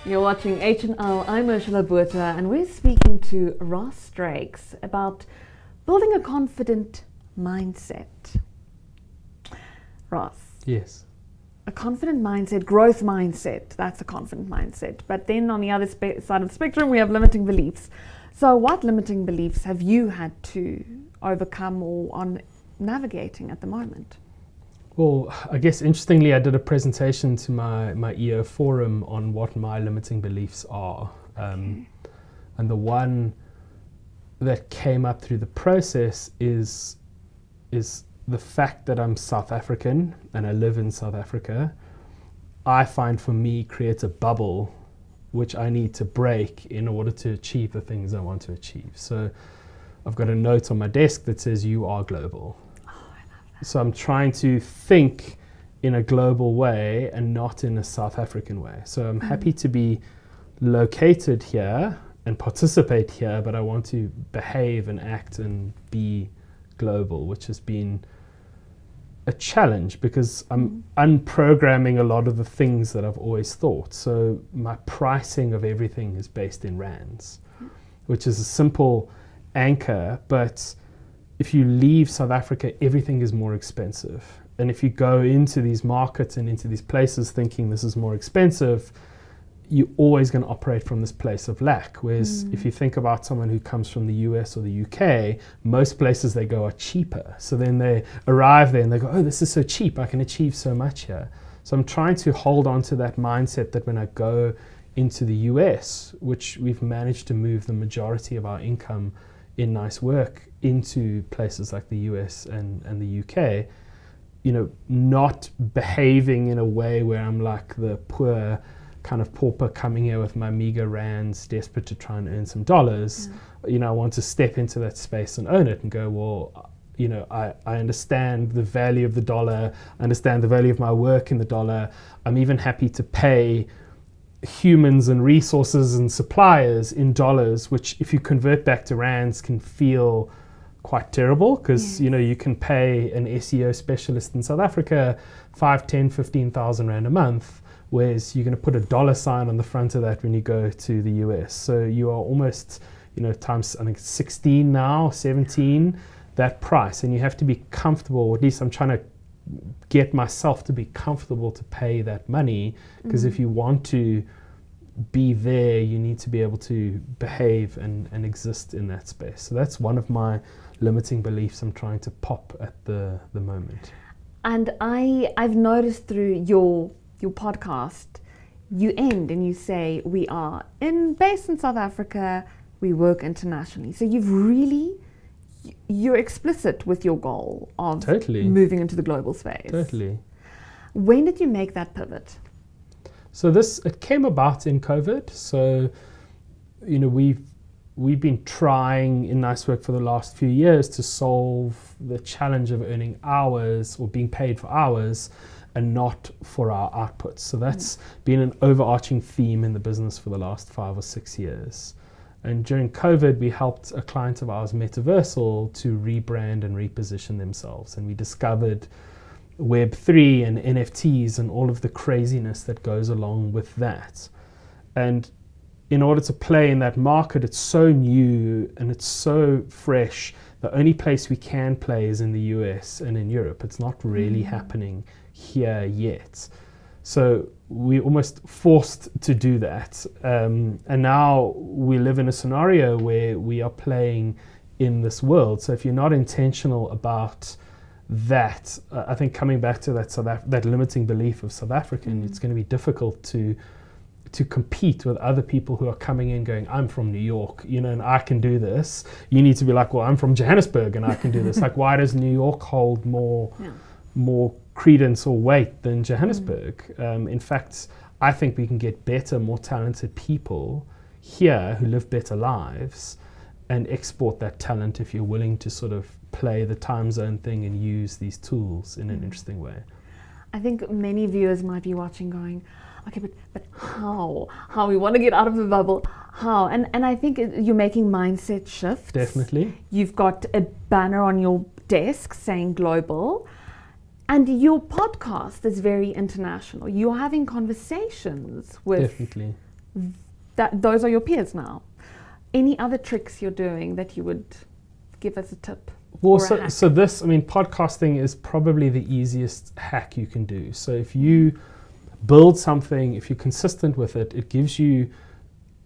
You're watching HNL. I'm Ursula, Botha, and we're speaking to Ross Drakes about building a confident mindset. Ross. Yes. A confident mindset, growth mindset, that's a confident mindset. But then on the other side of the spectrum, we have limiting beliefs. So what limiting beliefs have you had to overcome or on navigating at the moment? Well, I guess interestingly, I did a presentation to my EO forum on what my limiting beliefs are. And the one that came up through the process is the fact that I'm South African and I live in South Africa. I find for me creates a bubble which I need to break in order to achieve the things I want to achieve. So I've got a note on my desk that says you are global. So I'm trying to think in a global way and not in a South African way. So I'm happy to be located here and participate here, but I want to behave and act and be global, which has been a challenge because I'm unprogramming a lot of the things that I've always thought. So my pricing of everything is based in rands, which is a simple anchor, but if you leave South Africa, everything is more expensive. And if you go into these markets and into these places thinking this is more expensive, you're always going to operate from this place of lack. Whereas if you think about someone who comes from the US or the UK, most places they go are cheaper. So then they arrive there and they go, oh, this is so cheap, I can achieve so much here. So I'm trying to hold on to that mindset that when I go into the US, which we've managed to move the majority of our income in nice work into places like the US and the UK, you know, not behaving in a way where I'm like the poor kind of pauper coming here with my meager rands, desperate to try and earn some dollars. You know, I want to step into that space and own it and go, well, you know, I understand the value of the dollar, I understand the value of my work in the dollar. I'm even happy to pay humans and resources and suppliers in dollars, which if you convert back to rands can feel quite terrible because you know you can pay an SEO specialist in South Africa 5, 10, 15,000 rand a month, whereas you're going to put a dollar sign on the front of that when you go to the US. So you are almost, you know, times I think 16 now, 17, that price, and you have to be comfortable, or at least I'm trying to get myself to be comfortable to pay that money, because if you want to be there, you need to be able to behave and exist in that space. So that's one of my limiting beliefs I'm trying to pop at the moment. And I've noticed through your podcast, you end and you say, we are based in South Africa, we work internationally. So you're explicit with your goal of moving into the global space. Totally. When did you make that pivot? So it came about in COVID. So, you know, we've been trying in Nice Work for the last few years to solve the challenge of earning hours or being paid for hours and not for our outputs. So that's been an overarching theme in the business for the last 5 or 6 years. And during COVID, we helped a client of ours, Metaversal, to rebrand and reposition themselves. And we discovered Web3 and NFTs and all of the craziness that goes along with that. And in order to play in that market, it's so new and it's so fresh. The only place we can play is in the US and in Europe. It's not really happening here yet. So we're almost forced to do that. And now we live in a scenario where we are playing in this world. So if you're not intentional about that, I think coming back to that limiting belief of South African, it's going to be difficult to compete with other people who are coming in going, I'm from New York, you know, and I can do this. You need to be like, well, I'm from Johannesburg and I can do this. Like, why does New York hold more credence or weight than Johannesburg? In fact, I think we can get better, more talented people here who live better lives and export that talent if you're willing to sort of play the time zone thing and use these tools in an interesting way. I think many viewers might be watching going, okay, but how? How we want to get out of the bubble? How? And I think you're making mindset shifts. Definitely. You've got a banner on your desk saying global. And your podcast is very international. You're having conversations with those are your peers now. Any other tricks you're doing that you would give as a tip? Well, so this, I mean, podcasting is probably the easiest hack you can do. So if you build something, if you're consistent with it, it gives you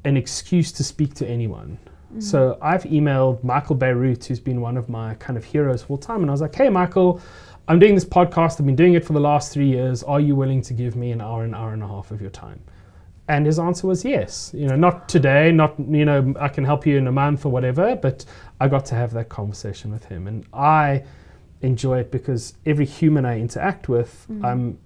an excuse to speak to anyone. Mm-hmm. So I've emailed Michael Beirut, who's been one of my kind of heroes full time, and I was like, hey, Michael, I'm doing this podcast. I've been doing it for the last 3 years. Are you willing to give me an hour and a half of your time? And his answer was yes. Not today, not, I can help you in a month or whatever, but I got to have that conversation with him. And I enjoy it because every human I interact with, I'm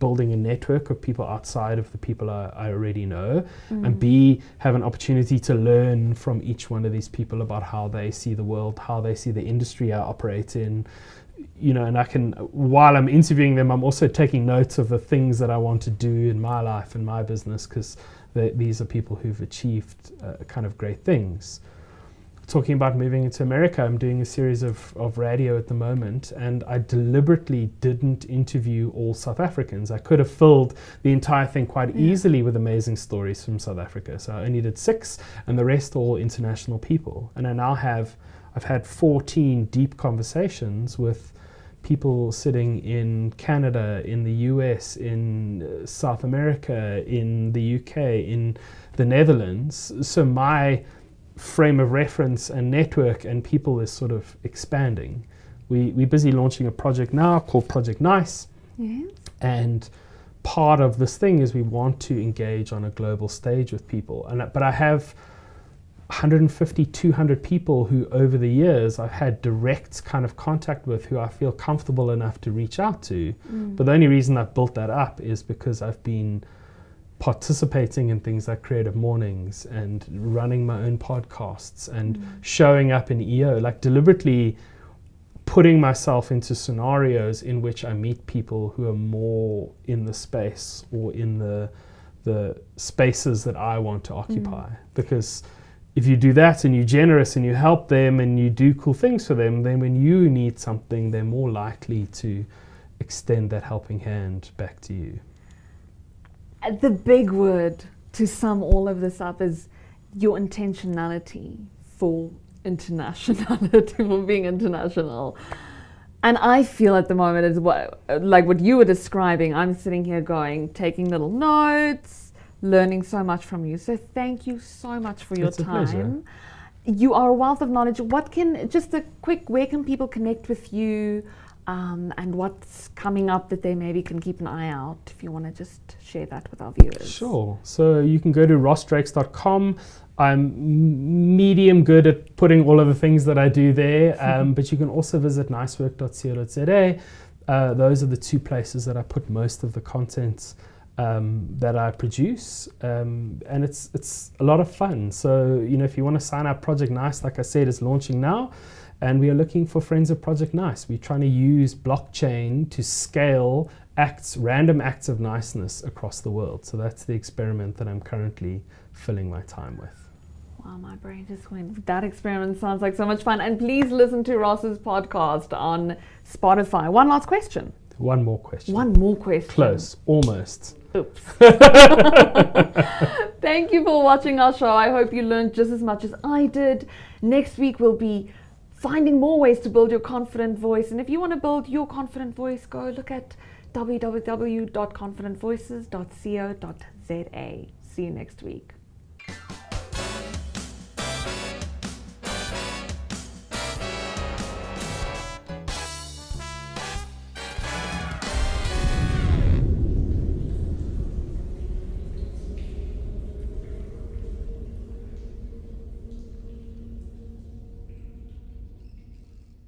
building a network of people outside of the people I already know, and B, have an opportunity to learn from each one of these people about how they see the world, how they see the industry I operate in. And I can, while I'm interviewing them, I'm also taking notes of the things that I want to do in my life and my business, because these are people who've achieved kind of great things. Talking about moving into America, I'm doing a series of radio at the moment, and I deliberately didn't interview all South Africans. I could have filled the entire thing quite easily with amazing stories from South Africa. So I only did 6, and the rest all international people. And I now I've had 14 deep conversations with people sitting in Canada, in the US, in South America, in the UK, in the Netherlands. So my frame of reference and network and people is sort of expanding. We're busy launching a project now called Project Nice. Yes. And part of this thing is we want to engage on a global stage with people. But I have 150, 200 people who over the years I've had direct kind of contact with, who I feel comfortable enough to reach out to. But the only reason I've built that up is because I've been participating in things like Creative Mornings and running my own podcasts and showing up in EO, like deliberately putting myself into scenarios in which I meet people who are more in the space or in the spaces that I want to occupy. Because if you do that and you're generous and you help them and you do cool things for them, then when you need something, they're more likely to extend that helping hand back to you. The big word to sum all of this up is your intentionality for internationality, for being international. And I feel at the moment is what you were describing, I'm sitting here taking little notes, learning so much from you. So thank you so much for your time. It's a pleasure. You are a wealth of knowledge. Where can people connect with you? And what's coming up that they maybe can keep an eye out, if you want to just share that with our viewers. Sure. So you can go to rossdrakes.com. I'm medium good at putting all of the things that I do there, but you can also visit nicework.co.za. Those are the 2 places that I put most of the content that I produce, and it's a lot of fun. So if you want to sign up, Project Nice, like I said, is launching now. And we are looking for friends of Project Nice. We're trying to use blockchain to scale random acts of niceness across the world. So that's the experiment that I'm currently filling my time with. Wow, my brain just went. That experiment sounds like so much fun. And please listen to Ross's podcast on Spotify. One last question. One more question. One more question. Close. Almost. Oops. Thank you for watching our show. I hope you learned just as much as I did. Next week we'll be finding more ways to build your confident voice. And if you want to build your confident voice, go look at www.confidentvoices.co.za. See you next week.